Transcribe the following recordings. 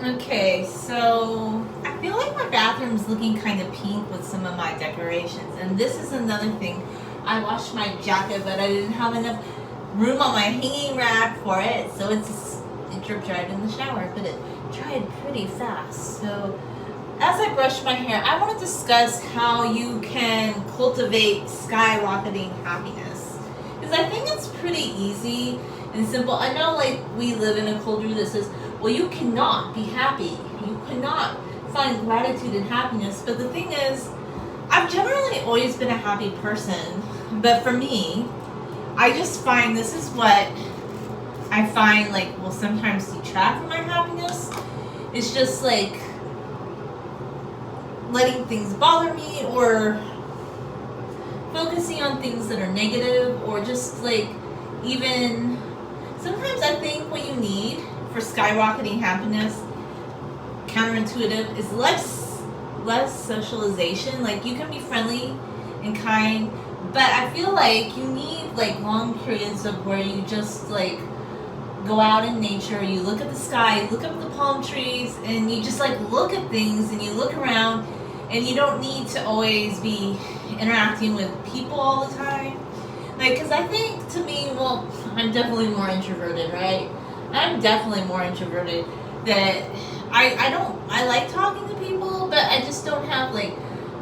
Okay, so I feel like my bathroom's looking kind of pink with some of my decorations, and this is another thing. I washed my jacket, but I didn't have enough room on my hanging rack for it, so it drip dried in the shower, but it dried pretty fast. So as I brush my hair, I want to discuss how you can cultivate skyrocketing happiness, because I think it's pretty easy and simple. I know, like, we live in a culture that says, well, you cannot be happy. You cannot find gratitude and happiness. But the thing is, I've generally always been a happy person. But for me, I just find this is what I find, like, will sometimes detract from my happiness. It's just like letting things bother me, or focusing on things that are negative, or just like even sometimes I think what you need for skyrocketing happiness, counterintuitive, is less socialization. Like, you can be friendly and kind, but I feel like you need like long periods of where you just like go out in nature, you look at the sky, you look up at the palm trees, and you just like look at things and you look around, and you don't need to always be interacting with people all the time. Like, because I think, to me, well, I'm definitely more introverted, right? I'm definitely more introverted. That I like talking to people, but I just don't have like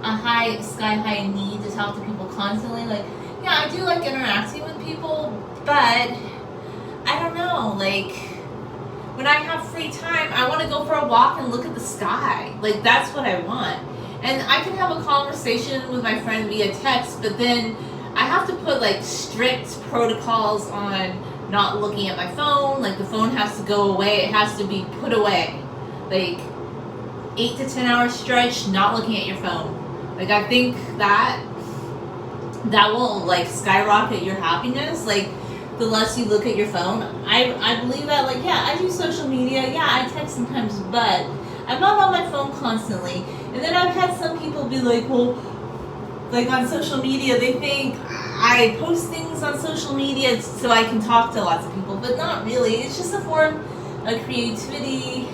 a sky high need to talk to people constantly. Like, yeah, I do like interacting with people, but I don't know, like, when I have free time, I want to go for a walk and look at the sky. Like, that's what I want. And I can have a conversation with my friend via text, but then I have to put like strict protocols on not looking at my phone. Like, the phone has to go away. It has to be put away. Like, 8 to 10 hour stretch, not looking at your phone. Like, I think that will like skyrocket your happiness. Like, the less you look at your phone. I believe that, like, yeah, I do social media. Yeah, I text sometimes, but I'm not on my phone constantly. And then I've had some people be like, well, like on social media, they think I post things on social media so I can talk to lots of people, but not really. It's just a form of creativity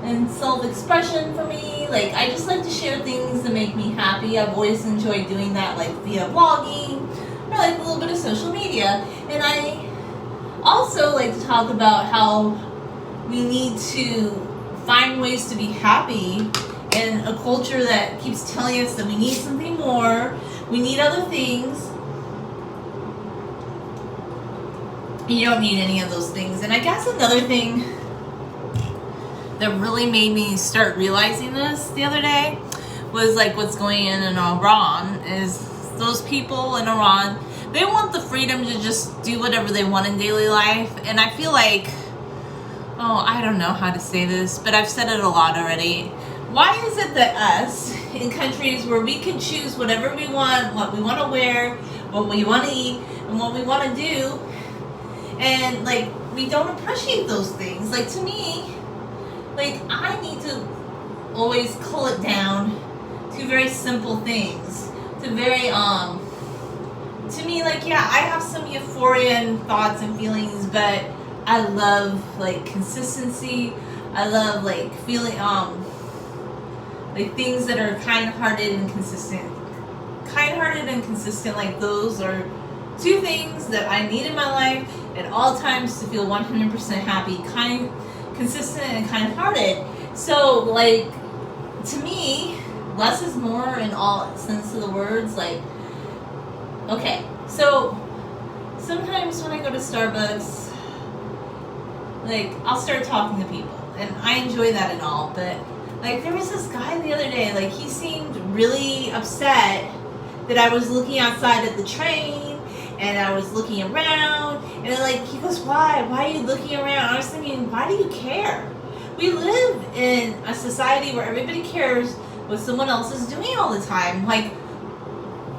and self-expression for me. Like, I just like to share things that make me happy. I've always enjoyed doing that, like via blogging or like a little bit of social media. And I also like to talk about how we need to find ways to be happy in a culture that keeps telling us that we need something more, we need other things. You don't need any of those things. And I guess another thing that really made me start realizing this the other day was like what's going on in Iran. Is those people in Iran, they want the freedom to just do whatever they want in daily life. And I feel like, oh, I don't know how to say this, but I've said it a lot already. Why is it that us, in countries where we can choose whatever we want, what we want to wear, what we want to eat, and what we want to do, and like we don't appreciate those things? Like, to me, like, I need to always cull it down to very simple things, to very to me, like, yeah, I have some euphorian thoughts and feelings, but I love like consistency. I love like feeling like things that are kind-hearted and consistent. Kind-hearted and consistent, like, those are two things that I need in my life at all times to feel 100% happy. Consistent and kind-hearted. So, like, to me, less is more in all sense of the words. Like, okay, so sometimes when I go to Starbucks, like, I'll start talking to people, and I enjoy that and all, but like, there was this guy the other day, like, he seemed really upset that I was looking outside at the train, and I was looking around, and like, he goes, why are you looking around? I was thinking, why do you care? We live in a society where everybody cares what someone else is doing all the time. Like,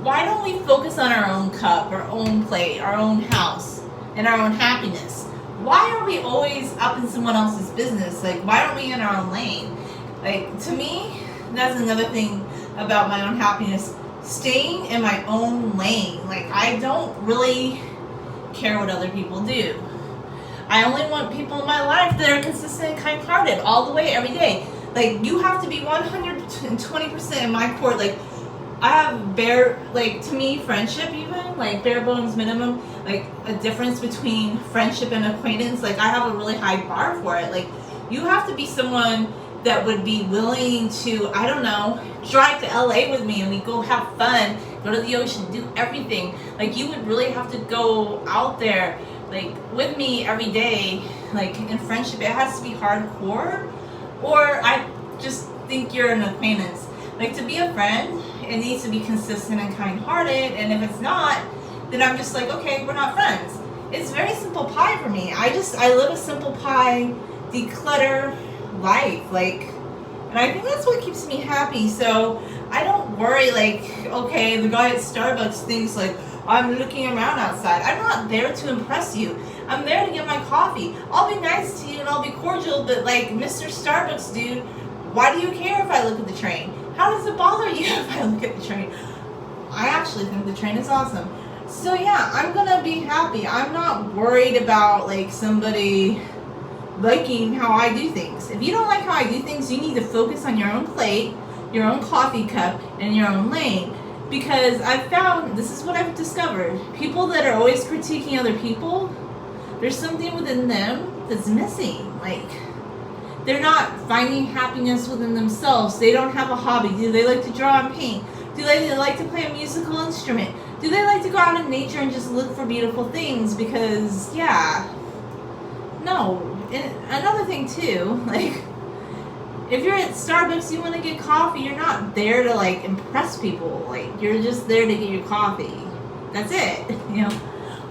why don't we focus on our own cup, our own plate, our own house, and our own happiness? Why are we always up in someone else's business? Like, why aren't we in our own lane? Like, to me, that's another thing about my own happiness. Staying in my own lane. Like, I don't really care what other people do. I only want people in my life that are consistent and kind-hearted all the way, every day. Like, you have to be 120% in my court. Like, I have to me, friendship even, like, bare bones minimum, like, a difference between friendship and acquaintance. Like, I have a really high bar for it. Like, you have to be someone that would be willing to, I don't know, drive to LA with me and we go have fun, go to the ocean, do everything. Like, you would really have to go out there, like, with me every day. Like, in friendship, it has to be hardcore, or I just think you're an acquaintance. Like, to be a friend, it needs to be consistent and kind-hearted, and if it's not, then I'm just like, okay, we're not friends. It's very simple pie for me. I live a simple pie, declutter life, like, and I think that's what keeps me happy. So I don't worry, like, okay, the guy at Starbucks thinks, like, I'm looking around outside. I'm not there to impress you. I'm there to get my coffee. I'll be nice to you and I'll be cordial, but, like, Mr. Starbucks dude, why do you care if I look at the train? How does it bother you if I look at the train? I actually think the train is awesome. So yeah, I'm gonna be happy. I'm not worried about, like, somebody liking how I do things. If you don't like how I do things, you need to focus on your own plate, your own coffee cup, and your own lane. Because I've found, this is what I've discovered, people that are always critiquing other people, there's something within them that's missing. Like, they're not finding happiness within themselves. They don't have a hobby. Do they like to draw and paint? Do they like to play a musical instrument? Do they like to go out in nature and just look for beautiful things? Because, yeah, no. And another thing too, like, if you're at Starbucks, you want to get coffee, you're not there to, like, impress people. Like, you're just there to get your coffee. That's it, you know.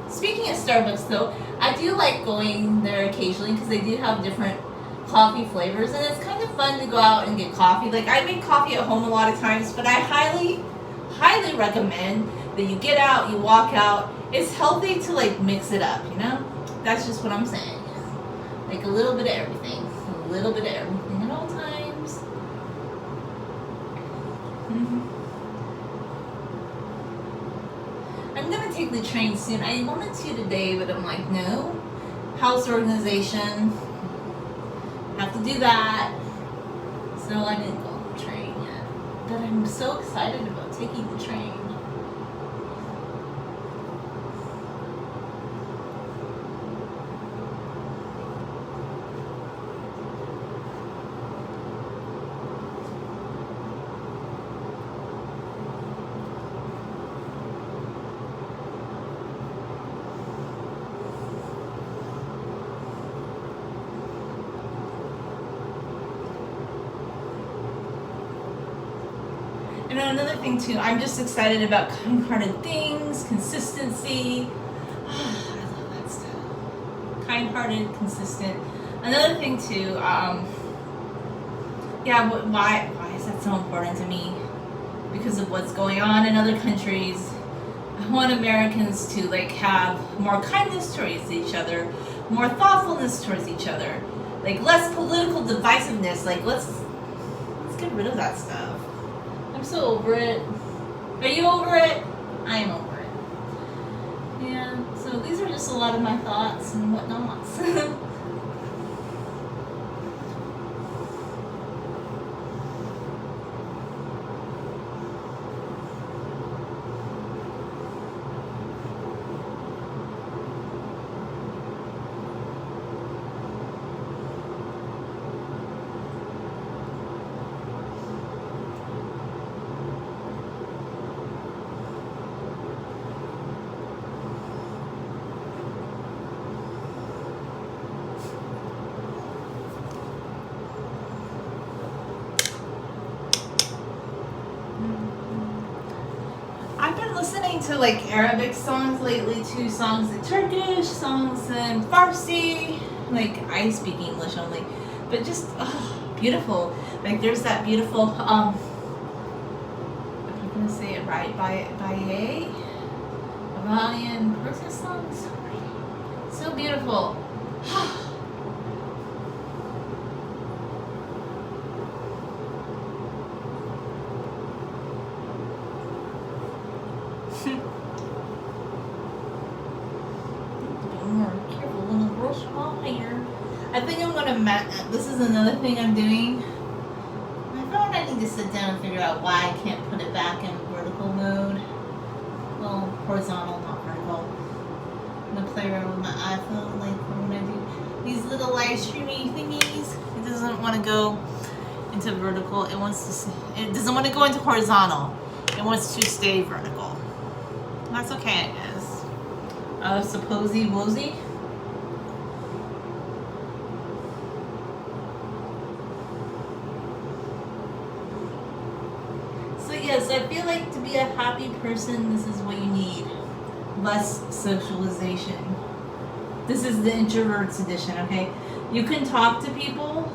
Speaking of Starbucks, though, I do like going there occasionally because they do have different coffee flavors, and it's kind of fun to go out and get coffee. Like, I make coffee at home a lot of times, but I highly, highly recommend that you get out, you walk out. It's healthy to, like, mix it up, you know? That's just what I'm saying. Like, a little bit of everything. A little bit of everything at all times. I'm gonna take the train soon. I wanted to today, but I'm like, no. House organization. Have to do that. So I didn't go on the train yet. But I'm so excited about taking the train. And another thing too, I'm just excited about kind-hearted things, consistency. I love that stuff. Kind-hearted, consistent. Another thing too, yeah, why is that so important to me? Because of what's going on in other countries. I want Americans to, like, have more kindness towards each other, more thoughtfulness towards each other, like, less political divisiveness. Like, let's get rid of that stuff. I'm so over it. Are you over it? I am over it. Yeah, so these are just a lot of my thoughts and whatnots. Listening to, like, Arabic songs lately too, songs in Turkish, songs in Farsi. Like, I speak English only, but just beautiful. Like, there's that beautiful I'm gonna say it right, Baye Iranian protest song. So pretty, so beautiful. I think I'm gonna this is another thing I'm doing. My phone, I need to sit down and figure out why I can't put it back in vertical mode. Well, horizontal, not vertical. I'm gonna play around with my iPhone, like when I do these little live streaming thingies. It doesn't want to go into vertical. It doesn't want to go into horizontal. It wants to stay vertical. That's okay, I guess. Supposy wosy. So yes, I feel like to be a happy person, this is what you need. Less socialization. This is the introverts edition, okay? You can talk to people,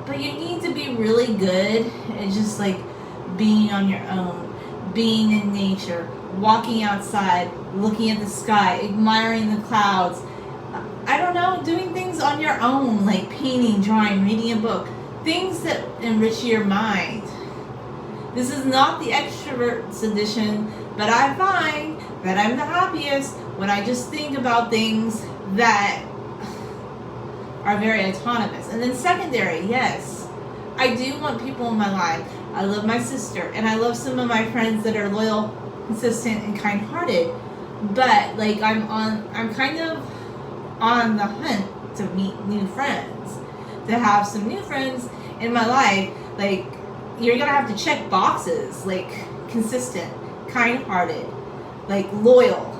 but you need to be really good at just like being on your own, being in nature, walking outside, looking at the sky, admiring the clouds. I don't know, doing things on your own, like painting, drawing, reading a book, things that enrich your mind. This is not the extroverts edition, but I find that I'm the happiest when I just think about things that are very autonomous. And then secondary, yes, I do want people in my life. I love my sister, and I love some of my friends that are loyal, consistent, and kind-hearted. But like I'm kind of on the hunt to meet new friends, to have some new friends in my life. Like, you're gonna have to check boxes, like consistent, kind-hearted, like loyal,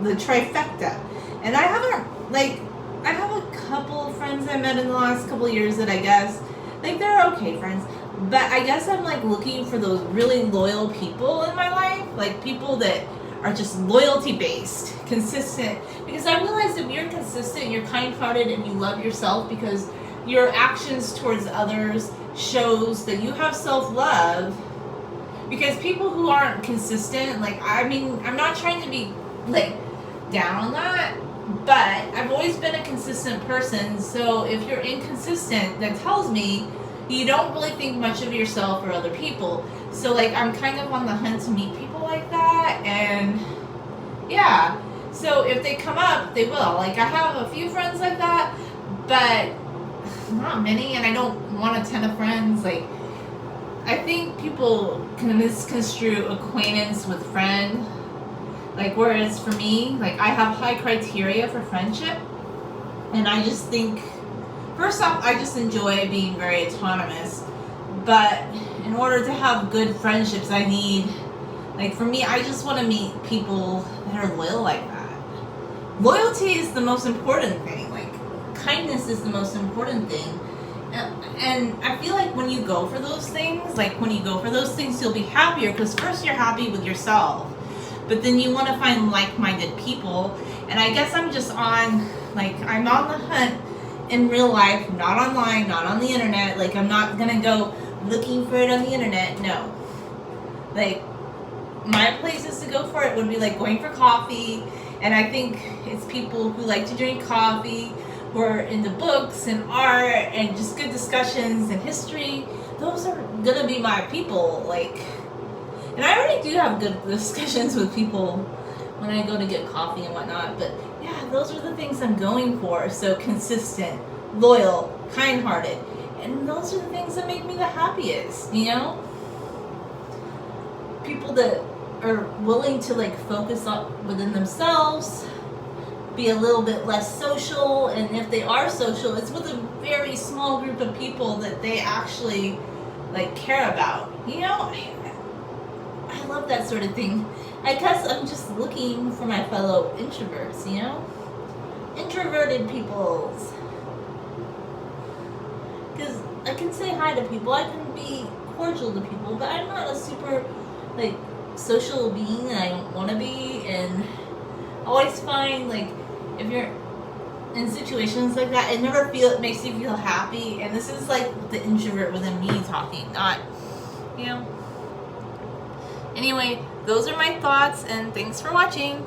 the trifecta. And I have a couple of friends I met in the last couple of years that I guess, like, they're okay friends. But I guess I'm like looking for those really loyal people in my life, like people that are just loyalty based, consistent. Because I realize if you're consistent, you're kind-hearted, and you love yourself because your actions towards others shows that you have self-love. Because people who aren't consistent, like, I mean, I'm not trying to be like down on that, but I've always been a consistent person. So if you're inconsistent, that tells me you don't really think much of yourself or other people. So like, I'm kind of on the hunt to meet people like that. And yeah, so if they come up, they will. Like, I have a few friends like that, but not many, and I don't want a ton of friends. Like, I think people can misconstrue acquaintance with friend. Like, whereas for me, like, I have high criteria for friendship, and I just think, first off, I just enjoy being very autonomous. But in order to have good friendships, I need, like, for me, I just want to meet people that are loyal like that. Loyalty is the most important thing. Like, kindness is the most important thing. And I feel like when you go for those things, you'll be happier, because first you're happy with yourself, but then you want to find like-minded people. And I guess I'm just on, like, I'm on the hunt in real life, not online, not on the internet. Like, I'm not gonna go looking for it on the internet, no. Like, my places to go for it would be like going for coffee, and I think it's people who like to drink coffee, who are into books and art and just good discussions and history. Those are gonna be my people. Like, and I already do have good discussions with people when I go to get coffee and whatnot, but yeah, those are the things I'm going for. So consistent, loyal, kind-hearted, and those are the things that make me the happiest, you know? People that are willing to like focus on within themselves, be a little bit less social, and if they are social, it's with a very small group of people that they actually like care about. You know, I love that sort of thing. I guess I'm just looking for my fellow introverts, you know? Introverted peoples. Because I can say hi to people, I can be cordial to people, but I'm not a super like social being, and I don't want to be. And I always find, like, if you're in situations like that, it makes you feel happy. And this is like the introvert within me talking, not, you know. Anyway, those are my thoughts, and thanks for watching.